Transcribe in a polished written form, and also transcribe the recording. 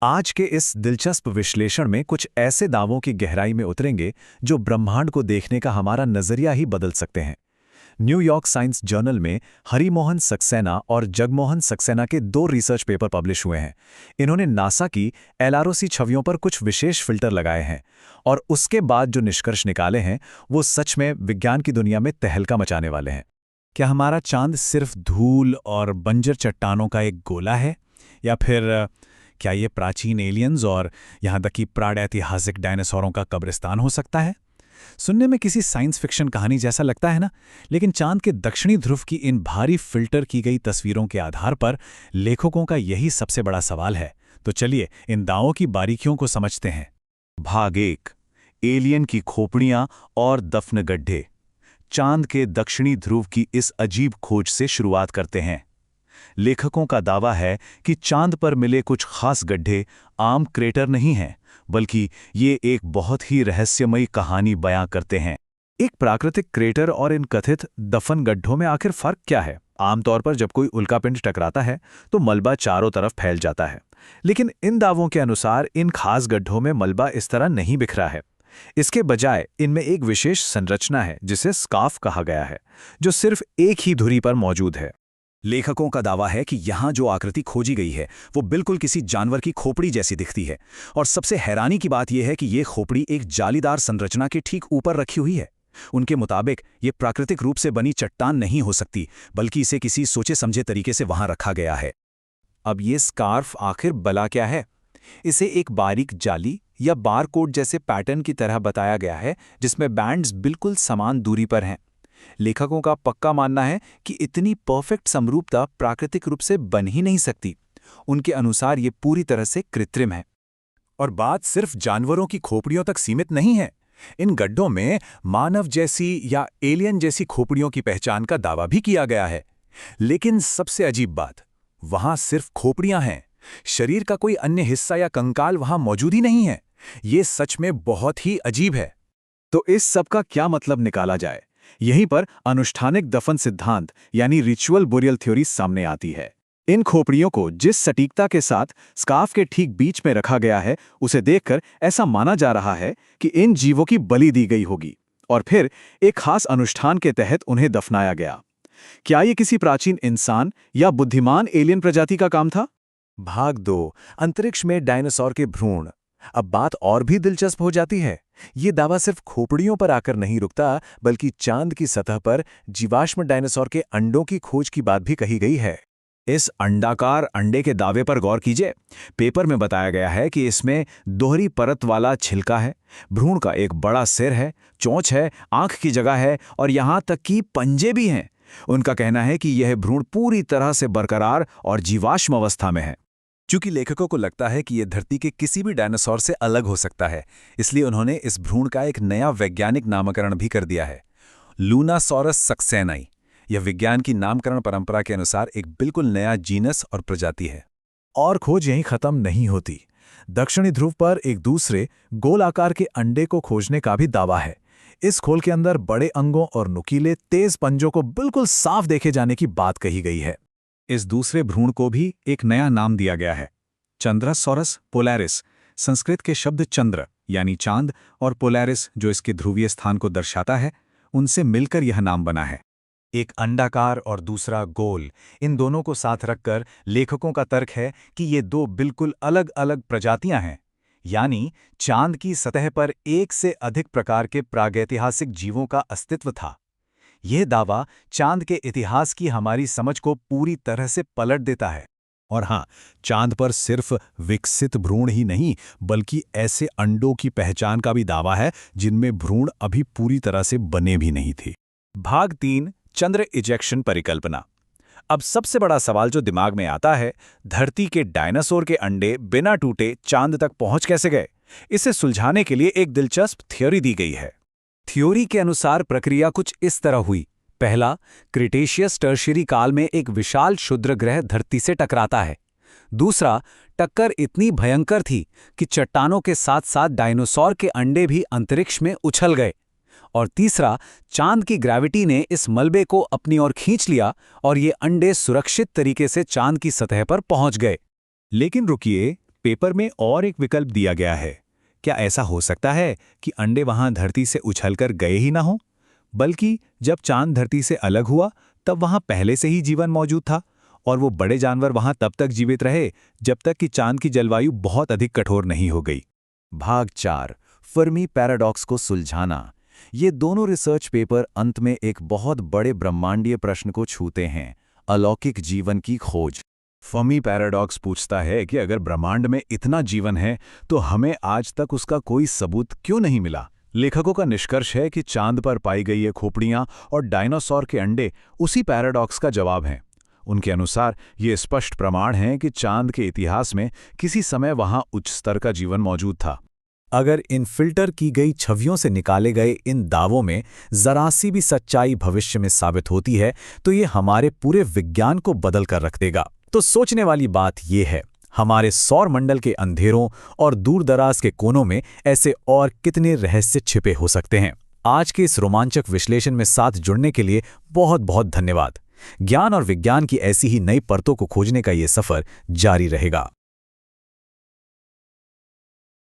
आज के इस दिलचस्प विश्लेषण में कुछ ऐसे दावों की गहराई में उतरेंगे जो ब्रह्मांड को देखने का हमारा नजरिया ही बदल सकते हैं। न्यूयॉर्क साइंस जर्नल में हरिमोहन सक्सेना और जगमोहन सक्सेना के 2 रिसर्च पेपर पब्लिश हुए हैं। इन्होंने नासा की LROC छवियों पर कुछ विशेष फिल्टर लगाए हैं और उसके बाद जो निष्कर्ष निकाले हैं वो सच में विज्ञान की दुनिया में तहलका मचाने वाले हैं। क्या हमारा चांद सिर्फ धूल और बंजर चट्टानों का एक गोला है, या फिर क्या ये प्राचीन एलियंस और यहाँ तक कि प्रागैतिहासिक डायनासोरों का कब्रिस्तान हो सकता है? सुनने में किसी साइंस फिक्शन कहानी जैसा लगता है ना, लेकिन चांद के दक्षिणी ध्रुव की इन भारी फिल्टर की गई तस्वीरों के आधार पर लेखकों का यही सबसे बड़ा सवाल है। तो चलिए इन दावों की बारीकियों को समझते हैं। भाग 1, एलियन की खोपड़ियां और दफन गड्ढे। चांद के दक्षिणी ध्रुव की इस अजीब खोज से शुरुआत करते हैं। लेखकों का दावा है कि चांद पर मिले कुछ खास गड्ढे आम क्रेटर नहीं हैं, बल्कि ये एक बहुत ही रहस्यमयी कहानी बयां करते हैं। एक प्राकृतिक क्रेटर और इन कथित दफन गड्ढों में आखिर फर्क क्या है? आमतौर पर जब कोई उल्कापिंड टकराता है तो मलबा चारों तरफ फैल जाता है, लेकिन इन दावों के अनुसार इन खास गड्ढों में मलबा इस तरह नहीं बिखरा है। इसके बजाय इनमें एक विशेष संरचना है जिसे स्कार्फ कहा गया है, जो सिर्फ एक ही धुरी पर मौजूद है। लेखकों का दावा है कि यहाँ जो आकृति खोजी गई है वो बिल्कुल किसी जानवर की खोपड़ी जैसी दिखती है, और सबसे हैरानी की बात यह है कि ये खोपड़ी एक जालीदार संरचना के ठीक ऊपर रखी हुई है। उनके मुताबिक ये प्राकृतिक रूप से बनी चट्टान नहीं हो सकती, बल्कि इसे किसी सोचे समझे तरीके से वहां रखा गया है। अब ये स्कार्फ आखिर बला क्या है? इसे एक बारीक जाली या बारकोड जैसे पैटर्न की तरह बताया गया है, जिसमें बैंड्स बिल्कुल समान दूरी पर हैं। लेखकों का पक्का मानना है कि इतनी परफेक्ट समरूपता प्राकृतिक रूप से बन ही नहीं सकती। उनके अनुसार ये पूरी तरह से कृत्रिम है। और बात सिर्फ जानवरों की खोपड़ियों तक सीमित नहीं है। इन गड्ढों में मानव जैसी या एलियन जैसी खोपड़ियों की पहचान का दावा भी किया गया है। लेकिन सबसे अजीब बात, वहां सिर्फ खोपड़ियां हैं। शरीर का कोई अन्य हिस्सा या कंकाल वहां मौजूद ही नहीं है। ये सच में बहुत ही अजीब है। तो इस सब का क्या मतलब निकाला जाए? यहीं पर अनुष्ठानिक दफन सिद्धांत यानी रिचुअल बुरियल थ्योरी सामने आती है। इन खोपड़ियों को जिस सटीकता के साथ स्कार्फ के ठीक बीच में रखा गया है, उसे देखकर ऐसा माना जा रहा है कि इन जीवों की बलि दी गई होगी और फिर एक खास अनुष्ठान के तहत उन्हें दफनाया गया। क्या ये किसी प्राचीन इंसान या बुद्धिमान एलियन प्रजाति का काम था? भाग 2, अंतरिक्ष में डायनासोर के भ्रूण। अब बात और भी दिलचस्प हो जाती है। ये दावा सिर्फ खोपड़ियों पर आकर नहीं रुकता, बल्कि चांद की सतह पर जीवाश्म डायनासोर के अंडों की खोज की बात भी कही गई है। इस अंडाकार अंडे के दावे पर गौर कीजिए। पेपर में बताया गया है कि इसमें दोहरी परत वाला छिलका है, भ्रूण का एक बड़ा सिर है, चोंच है, आंख की जगह है और यहां तक कि पंजे भी हैं। उनका कहना है कि यह भ्रूण पूरी तरह से बरकरार और जीवाश्म अवस्था में है। चूंकि लेखकों को लगता है कि यह धरती के किसी भी डायनासोर से अलग हो सकता है, इसलिए उन्होंने इस भ्रूण का एक नया वैज्ञानिक नामकरण भी कर दिया है, लूनासोरस सक्सेनाई। यह विज्ञान की नामकरण परंपरा के अनुसार एक बिल्कुल नया जीनस और प्रजाति है। और खोज यहीं खत्म नहीं होती। दक्षिणी ध्रुव पर एक दूसरे गोल आकार के अंडे को खोजने का भी दावा है। इस खोल के अंदर बड़े अंगों और नुकीले तेज पंजों को बिल्कुल साफ देखे जाने की बात कही गई है। इस दूसरे भ्रूण को भी एक नया नाम दिया गया है, चंद्रासोरस पोलैरिस। संस्कृत के शब्द चंद्र यानी चांद और पोलैरिस जो इसके ध्रुवीय स्थान को दर्शाता है, उनसे मिलकर यह नाम बना है। एक अंडाकार और दूसरा गोल, इन दोनों को साथ रखकर लेखकों का तर्क है कि ये 2 बिल्कुल अलग अलग प्रजातियां हैं। यानी चांद की सतह पर एक से अधिक प्रकार के प्रागैतिहासिक जीवों का अस्तित्व था। यह दावा चांद के इतिहास की हमारी समझ को पूरी तरह से पलट देता है। और हाँ, चांद पर सिर्फ विकसित भ्रूण ही नहीं, बल्कि ऐसे अंडों की पहचान का भी दावा है जिनमें भ्रूण अभी पूरी तरह से बने भी नहीं थे। भाग 3, चंद्र इजेक्शन परिकल्पना। अब सबसे बड़ा सवाल जो दिमाग में आता है, धरती के डायनासोर के अंडे बिना टूटे चांद तक पहुंच कैसे गए? इसे सुलझाने के लिए एक दिलचस्प थ्योरी दी गई है। थ्योरी के अनुसार प्रक्रिया कुछ इस तरह हुई। पहला, क्रिटेशियस टर्शियरी काल में एक विशाल क्षुद्र ग्रह धरती से टकराता है। दूसरा, टक्कर इतनी भयंकर थी कि चट्टानों के साथ साथ डायनासोर के अंडे भी अंतरिक्ष में उछल गए। और तीसरा, चांद की ग्रेविटी ने इस मलबे को अपनी ओर खींच लिया और ये अंडे सुरक्षित तरीके से चांद की सतह पर पहुंच गए। लेकिन रुकिए, पेपर में और एक विकल्प दिया गया है। क्या ऐसा हो सकता है कि अंडे वहां धरती से उछलकर गए ही ना हो, बल्कि जब चांद धरती से अलग हुआ तब वहां पहले से ही जीवन मौजूद था और वो बड़े जानवर वहां तब तक जीवित रहे जब तक कि चांद की जलवायु बहुत अधिक कठोर नहीं हो गई। भाग 4, फर्मी पैराडॉक्स को सुलझाना। ये दोनों रिसर्च पेपर अंत में एक बहुत बड़े ब्रह्मांडीय प्रश्न को छूते हैं, अलौकिक जीवन की खोज। फर्मी पैराडॉक्स पूछता है कि अगर ब्रह्मांड में इतना जीवन है तो हमें आज तक उसका कोई सबूत क्यों नहीं मिला। लेखकों का निष्कर्ष है कि चांद पर पाई गई ये खोपड़ियां और डायनासोर के अंडे उसी पैराडॉक्स का जवाब हैं। उनके अनुसार ये स्पष्ट प्रमाण हैं कि चांद के इतिहास में किसी समय वहां उच्च स्तर का जीवन मौजूद था। अगर इन फिल्टर की गई छवियों से निकाले गए इन दावों में जरा सी भी सच्चाई भविष्य में साबित होती है तो ये हमारे पूरे विज्ञान को बदल कर रख देगा। तो सोचने वाली बात ये है, हमारे सौर मंडल के अंधेरों और दूरदराज के कोनों में ऐसे और कितने रहस्य छिपे हो सकते हैं। आज के इस रोमांचक विश्लेषण में साथ जुड़ने के लिए बहुत बहुत धन्यवाद। ज्ञान और विज्ञान की ऐसी ही नई परतों को खोजने का ये सफर जारी रहेगा।